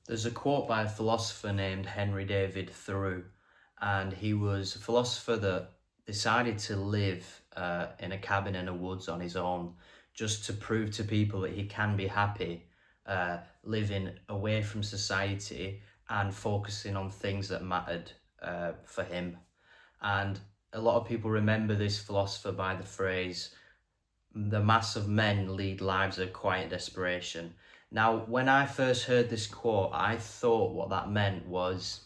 There's a quote by a philosopher named Henry David Thoreau, and he was a philosopher that decided to live in a cabin in the woods on his own, just to prove to people that he can be happy living away from society and focusing on things that mattered for him. And a lot of people remember this philosopher by the phrase, the mass of men lead lives of quiet desperation. Now, when I first heard this quote, I thought what that meant was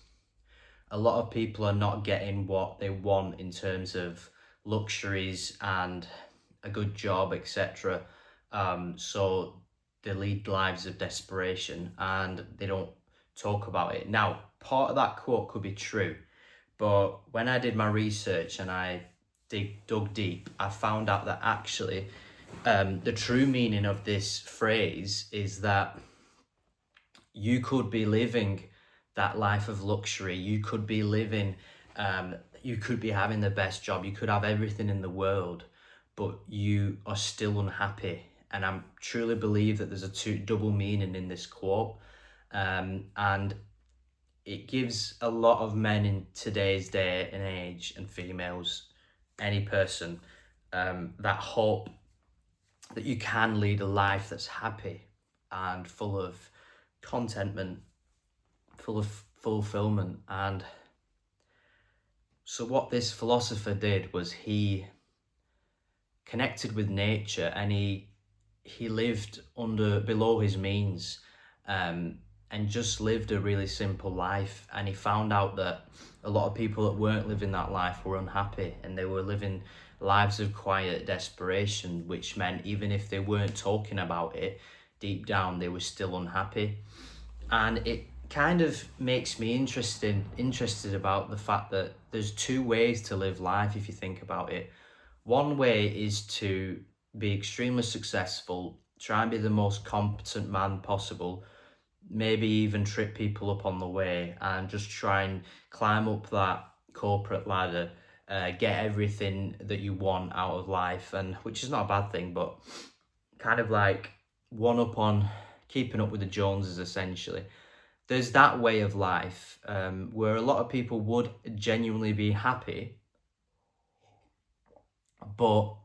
a lot of people are not getting what they want in terms of luxuries and a good job, etc. So they lead lives of desperation and they don't talk about it. Now, part of that quote could be true, but when I did my research and I dug deep, I found out that actually the true meaning of this phrase is that you could be living that life of luxury. You could be living, you could be having the best job. You could have everything in the world, but you are still unhappy. And I truly believe that there's a double meaning in this quote. And it gives a lot of men in today's day and age, and females, any person, that hope that you can lead a life that's happy and full of contentment, full of fulfillment. And so what this philosopher did was he connected with nature, and he lived below his means, and just lived a really simple life. And he found out that a lot of people that weren't living that life were unhappy, and they were living lives of quiet desperation, which meant even if they weren't talking about it, deep down they were still unhappy. And it kind of makes me interested about the fact that there's two ways to live life if you think about it. One way is to be extremely successful, try and be the most competent man possible, maybe even trip people up on the way, and just try and climb up that corporate ladder, get everything that you want out of life, and which is not a bad thing, but kind of like one up on keeping up with the Joneses essentially. There's that way of life, where a lot of people would genuinely be happy, but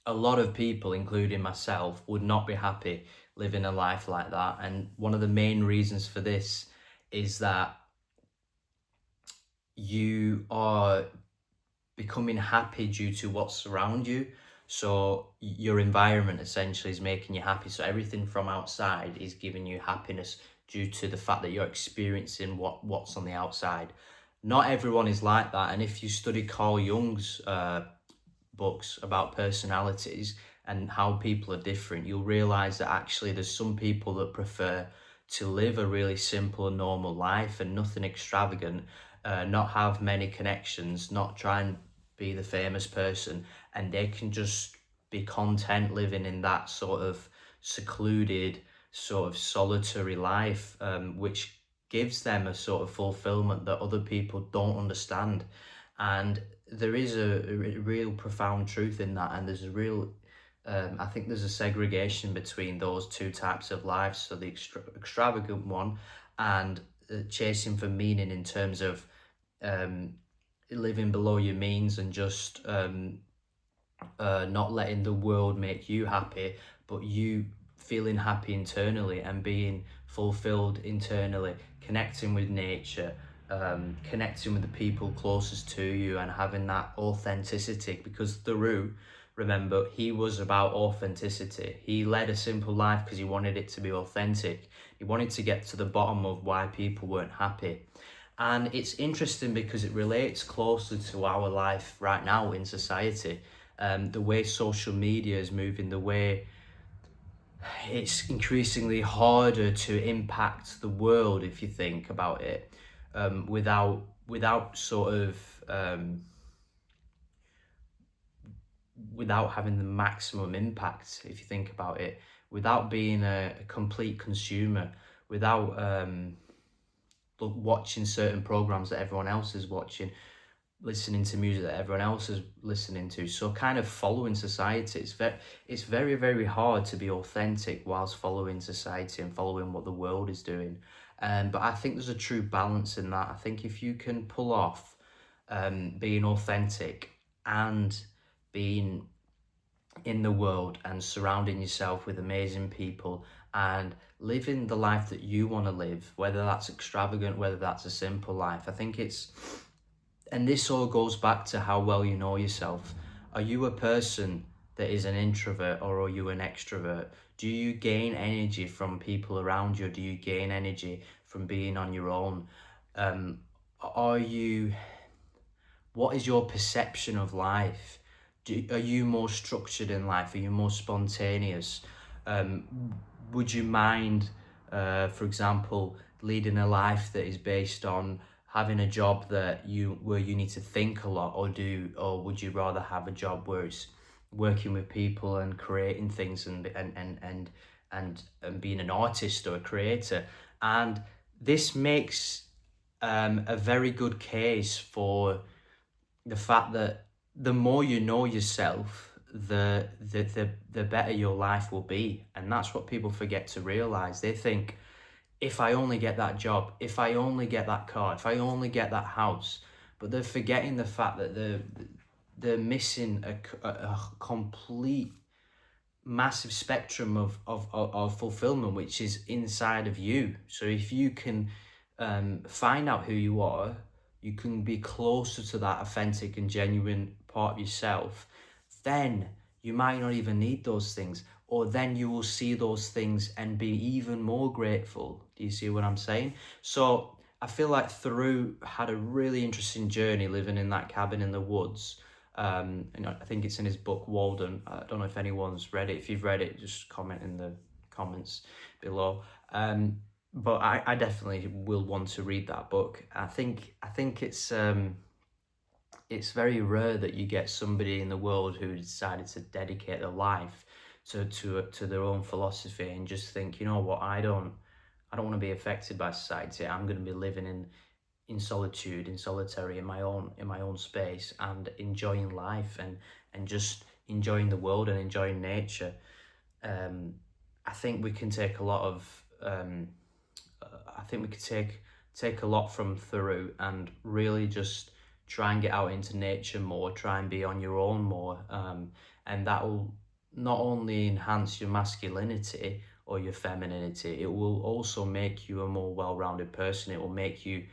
a lot of people, including myself, would not be happy living a life like that. And one of the main reasons for this is that you are becoming happy due to what's around you. So your environment essentially is making you happy. So everything from outside is giving you happiness due to the fact that you're experiencing what's on the outside. Not everyone is like that. And if you study Carl Jung's books about personalities and how people are different, you'll realize that actually there's some people that prefer to live a really simple and normal life and nothing extravagant, not have many connections, not try and be the famous person, and they can just be content living in that sort of secluded, sort of solitary life, which gives them a sort of fulfillment that other people don't understand. And there is a real profound truth in that, and there's a real I think there's a segregation between those two types of lives. So the extravagant one and chasing for meaning in terms of living below your means and just not letting the world make you happy, but you feeling happy internally and being fulfilled internally, connecting with nature, connecting with the people closest to you, and having that authenticity. Because Thoreau, remember, he was about authenticity. He led a simple life because he wanted it to be authentic. He wanted to get to the bottom of why people weren't happy. And it's interesting because it relates closely to our life right now in society. The way social media is moving, the way it's increasingly harder to impact the world, if you think about it, without sort of without having the maximum impact, if you think about it, without being a complete consumer, without watching certain programs that everyone else is watching, listening to music that everyone else is listening to. So kind of following society. It's very, very hard to be authentic whilst following society and following what the world is doing. But I think there's a true balance in that. I think if you can pull off being authentic and being in the world and surrounding yourself with amazing people and living the life that you want to live, whether that's extravagant, whether that's a simple life, I think it's, and this all goes back to how well you know yourself. Are you a person that is an introvert, or are you an extrovert? Do you gain energy from people around you? Do you gain energy from being on your own? Um, are you, what is your perception of life? Are you more structured in life? Are you more spontaneous? Would you mind, for example, leading a life that is based on having a job where you need to think a lot, or would you rather have a job where it's working with people and creating things and being an artist or a creator? And this makes a very good case for the fact that the more you know yourself, the better your life will be. And that's what people forget to realize. They think, if I only get that job, if I only get that car, if I only get that house, but they're forgetting the fact that they're missing a complete massive spectrum of fulfillment, which is inside of you. So if you can find out who you are, you can be closer to that authentic and genuine part of yourself, then you might not even need those things, or then you will see those things and be even more grateful. Do you see what I'm saying? So I feel like Thoreau had a really interesting journey living in that cabin in the woods. And I think it's in his book Walden. I don't know if anyone's read it. If you've read it, just comment in the comments below. But I definitely will want to read that book. I think it's very rare that you get somebody in the world who decided to dedicate their life to their own philosophy and just think, you know what, I don't want to be affected by society. I'm going to be living in solitude, in solitary, in my own space, and enjoying life and just enjoying the world and enjoying nature. I think we can take a lot of I think we could take a lot from Thoreau and really just try and get out into nature more, try and be on your own more, and that will not only enhance your masculinity or your femininity, it will also make you a more well-rounded person. It will make you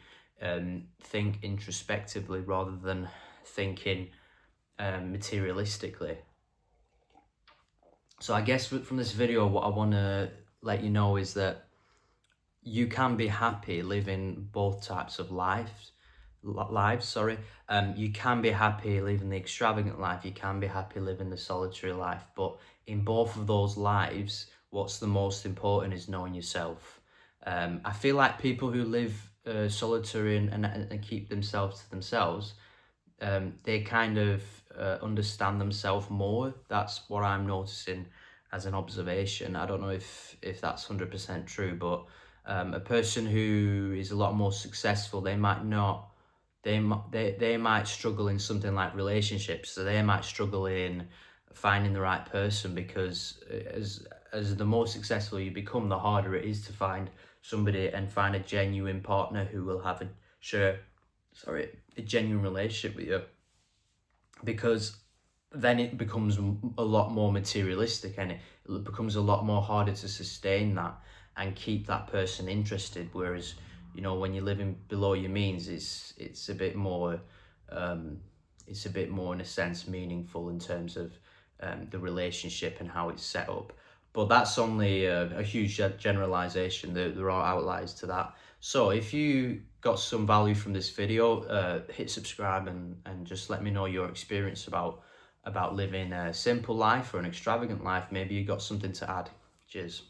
think introspectively rather than thinking materialistically. So I guess from this video, what I want to let you know is that you can be happy living both types of lives. You can be happy living the extravagant life. You can be happy living the solitary life. But in both of those lives, what's the most important is knowing yourself. I feel like people who live solitary and keep themselves to themselves, they kind of understand themselves more. That's what I'm noticing as an observation. I don't know if that's 100% true, but a person who is a lot more successful, they might not, they might struggle in something like relationships. So they might struggle in finding the right person, because as the more successful you become, the harder it is to find somebody and find a genuine partner who will have a genuine relationship with you, because then it becomes a lot more materialistic, and it becomes a lot more harder to sustain that and keep that person interested. Whereas, you know, when you're living below your means, it's a bit more in a sense meaningful in terms of the relationship and how it's set up. But that's only a huge generalization. There are outliers to that. So if you got some value from this video, hit subscribe and just let me know your experience about living a simple life or an extravagant life. Maybe you got something to add. Cheers.